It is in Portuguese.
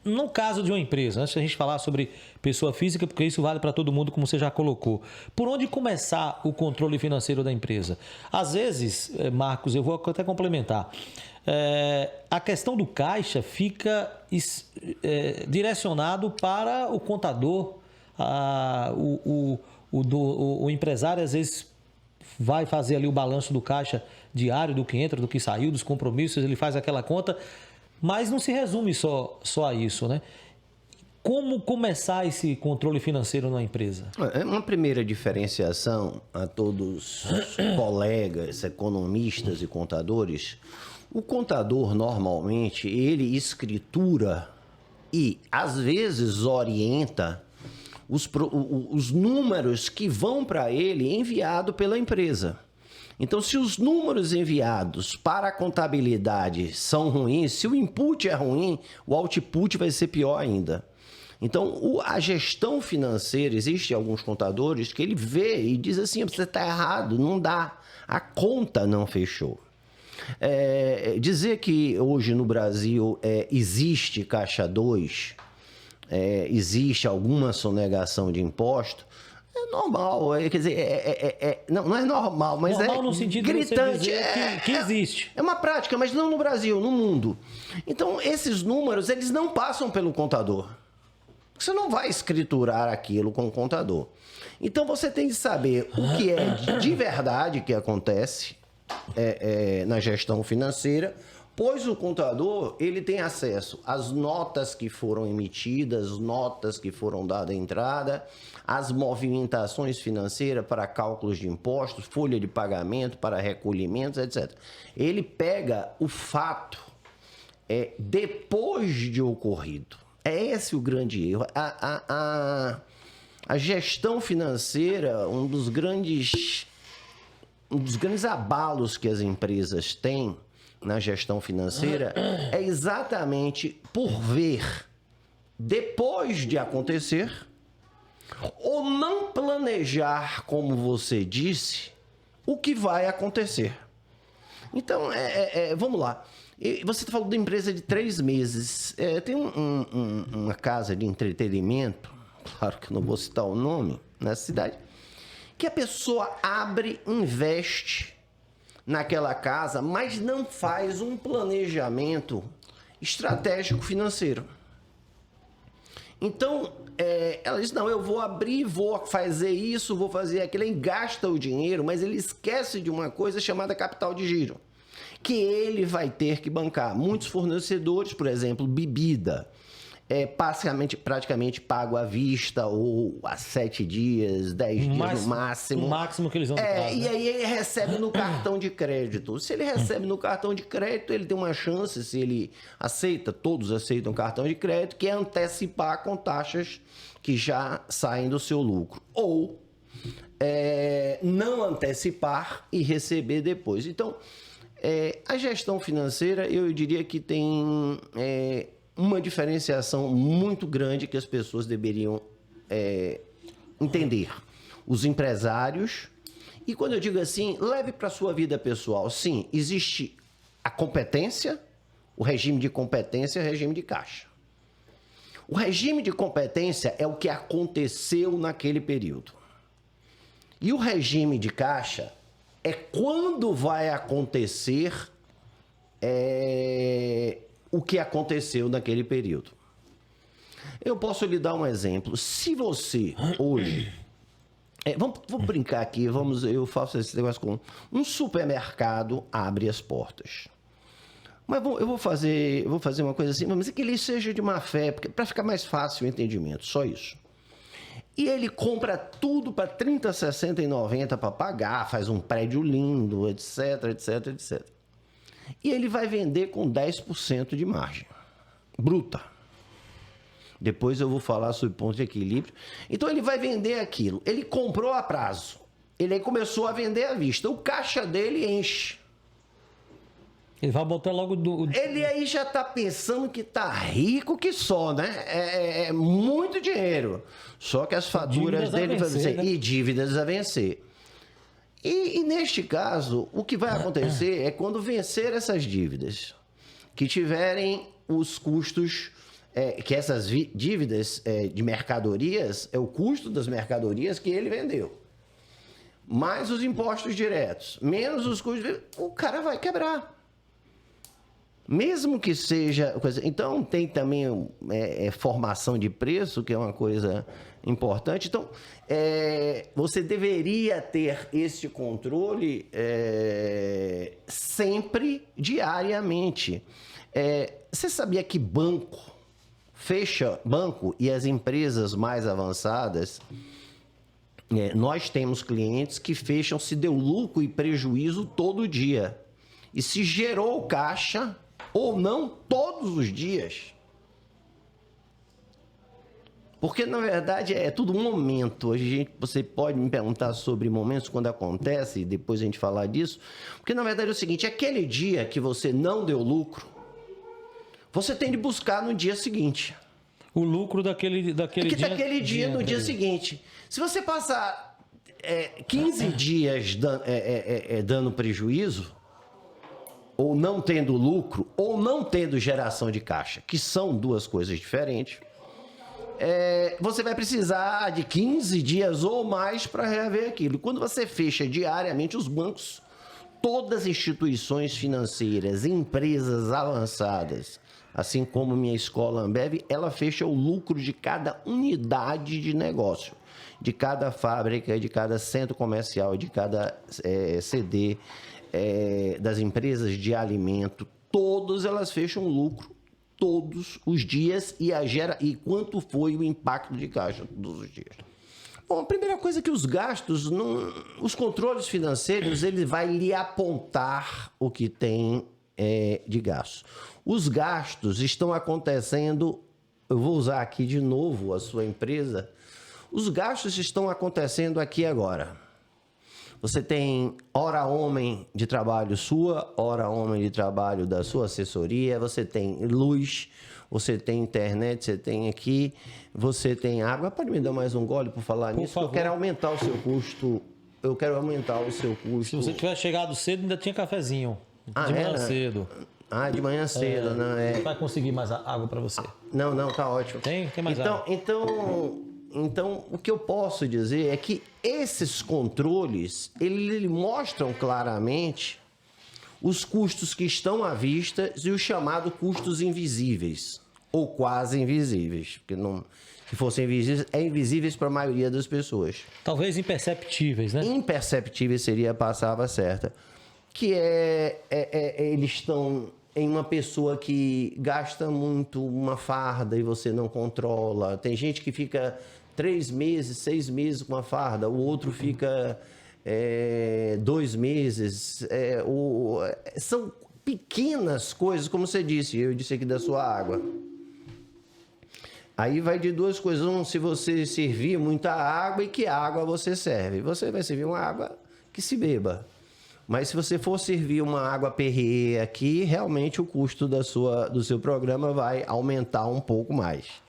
no caso de uma empresa, antes da gente falar sobre pessoa física, porque isso vale para todo mundo, como você já colocou, por onde começar o controle financeiro da empresa? Às vezes, Marcos, eu vou até complementar, a questão do caixa fica direcionado para o contador, o empresário às vezes vai fazer ali o balanço do caixa diário, do que entra, do que saiu, dos compromissos, ele faz aquela conta, mas não se resume só a isso, né? Como começar esse controle financeiro na empresa? Uma primeira diferenciação a todos os colegas, economistas e contadores. O contador, normalmente, ele escritura e, às vezes, orienta os números que vão para ele enviado pela empresa. Então, se os números enviados para a contabilidade são ruins, se o input é ruim, o output vai ser pior ainda. Então, a gestão financeira, existem alguns contadores que ele vê e diz assim, você está errado, não dá, a conta não fechou. Dizer que hoje no Brasil existe Caixa 2, existe alguma sonegação de imposto, é normal, quer dizer, não é normal, mas normal no sentido gritante. De você que existe. É uma prática, mas não no Brasil, no mundo. Então, esses números, eles não passam pelo contador. Você não vai escriturar aquilo com o contador. Então, você tem que saber o que é de verdade que acontece na gestão financeira, pois o contador ele tem acesso às notas que foram emitidas, notas que foram dadas entrada, as movimentações financeiras para cálculos de impostos, folha de pagamento para recolhimentos, etc. Ele pega o fato depois de ocorrido. É esse o grande erro. A gestão financeira, um dos grandes abalos que as empresas têm na gestão financeira é exatamente por ver, depois de acontecer, ou não planejar, como você disse, o que vai acontecer. Então, vamos lá. Você está falando de empresa de 3 meses. Tem uma casa de entretenimento, claro que eu não vou citar o nome, nessa cidade, que a pessoa abre, investe naquela casa, mas não faz um planejamento estratégico financeiro. Então, ela diz, não, eu vou abrir, vou fazer isso, vou fazer aquilo, ele gasta o dinheiro, mas ele esquece de uma coisa chamada capital de giro, que ele vai ter que bancar. Muitos fornecedores, por exemplo, bebida, praticamente pago à vista ou a 7 dias, 10 dias no máximo. O máximo que eles vão dar, E aí ele recebe no cartão de crédito. Se ele recebe no cartão de crédito, ele tem uma chance, se ele aceita, todos aceitam cartão de crédito, que é antecipar com taxas que já saem do seu lucro. Ou não antecipar e receber depois. Então, a gestão financeira, eu diria que tem uma diferenciação muito grande que as pessoas deveriam entender. Os empresários, e quando eu digo assim, leve para a sua vida pessoal. Sim, existe a competência, o regime de competência e o regime de caixa. O regime de competência é o que aconteceu naquele período. E o regime de caixa é quando vai acontecer o que aconteceu naquele período. Eu posso lhe dar um exemplo. Se você hoje... vamos brincar aqui, eu faço esse negócio com... Um supermercado abre as portas. Mas eu vou fazer uma coisa assim, mas é que ele seja de má fé, para ficar mais fácil o entendimento, só isso. E ele compra tudo para 30, 60 e 90 para pagar, faz um prédio lindo, etc, etc, etc. E ele vai vender com 10% de margem bruta. Depois eu vou falar sobre ponto de equilíbrio. Então ele vai vender aquilo. Ele comprou a prazo. Ele aí começou a vender à vista. O caixa dele enche. Ele vai botar logo Ele aí já está pensando que está rico que só, né? É muito dinheiro. Só que as faturas dele vão vencer, né? E dívidas a vencer. E neste caso, o que vai acontecer é quando vencer essas dívidas, que tiverem os custos que essas dívidas de mercadorias é o custo das mercadorias que ele vendeu. Mais os impostos diretos, menos os custos, o cara vai quebrar. Mesmo que seja coisa. Então, tem também formação de preço, que é uma coisa importante. Então, você deveria ter esse controle sempre, diariamente. Você sabia que banco e as empresas mais avançadas, nós temos clientes que fecham se deu lucro e prejuízo todo dia. E se gerou caixa ou não todos os dias. Porque, na verdade, é tudo um momento. Você pode me perguntar sobre momentos quando acontece, e depois a gente falar disso. Porque, na verdade, é o seguinte, aquele dia que você não deu lucro, você tem de buscar no dia seguinte. O lucro daquele dia. No dia seguinte. Se você passar 15 dias dando prejuízo, ou não tendo lucro, ou não tendo geração de caixa, que são duas coisas diferentes, você vai precisar de 15 dias ou mais para reaver aquilo. Quando você fecha diariamente, os bancos, todas as instituições financeiras, empresas avançadas, assim como minha escola Ambev, ela fecha o lucro de cada unidade de negócio, de cada fábrica, de cada centro comercial, de cada CD, das empresas de alimento, todas elas fecham lucro todos os dias e quanto foi o impacto de caixa todos os dias. Bom, a primeira coisa é que os gastos, os controles financeiros, ele vai lhe apontar o que tem de gastos. Os gastos estão acontecendo, eu vou usar aqui de novo a sua empresa, os gastos estão acontecendo aqui agora. Você tem hora homem de trabalho sua, hora homem de trabalho da sua assessoria, você tem luz, você tem internet, você tem aqui, você tem água. Pode me dar mais um gole por falar nisso? Favor. Eu quero aumentar o seu custo. Eu quero aumentar o seu custo. Se você tivesse chegado cedo, ainda tinha cafezinho. De manhã cedo. De manhã cedo, né? Não vai conseguir mais água para você. Não, tá ótimo. Tem mais água. Então, o que eu posso dizer é que esses controles, eles mostram claramente os custos que estão à vista e os chamados custos invisíveis, ou quase invisíveis, porque se fossem invisíveis, invisíveis para a maioria das pessoas. Talvez imperceptíveis, né? Imperceptíveis seria a palavra certa, que eles estão em uma pessoa que gasta muito uma farda e você não controla. Tem gente que fica 3 meses, 6 meses com uma farda, o outro fica 2 meses. São pequenas coisas, como você disse, eu disse aqui da sua água. Aí vai de duas coisas. Se você servir muita água e que água você serve. Você vai servir uma água que se beba. Mas se você for servir uma água Perrier aqui, realmente o custo do seu programa vai aumentar um pouco mais.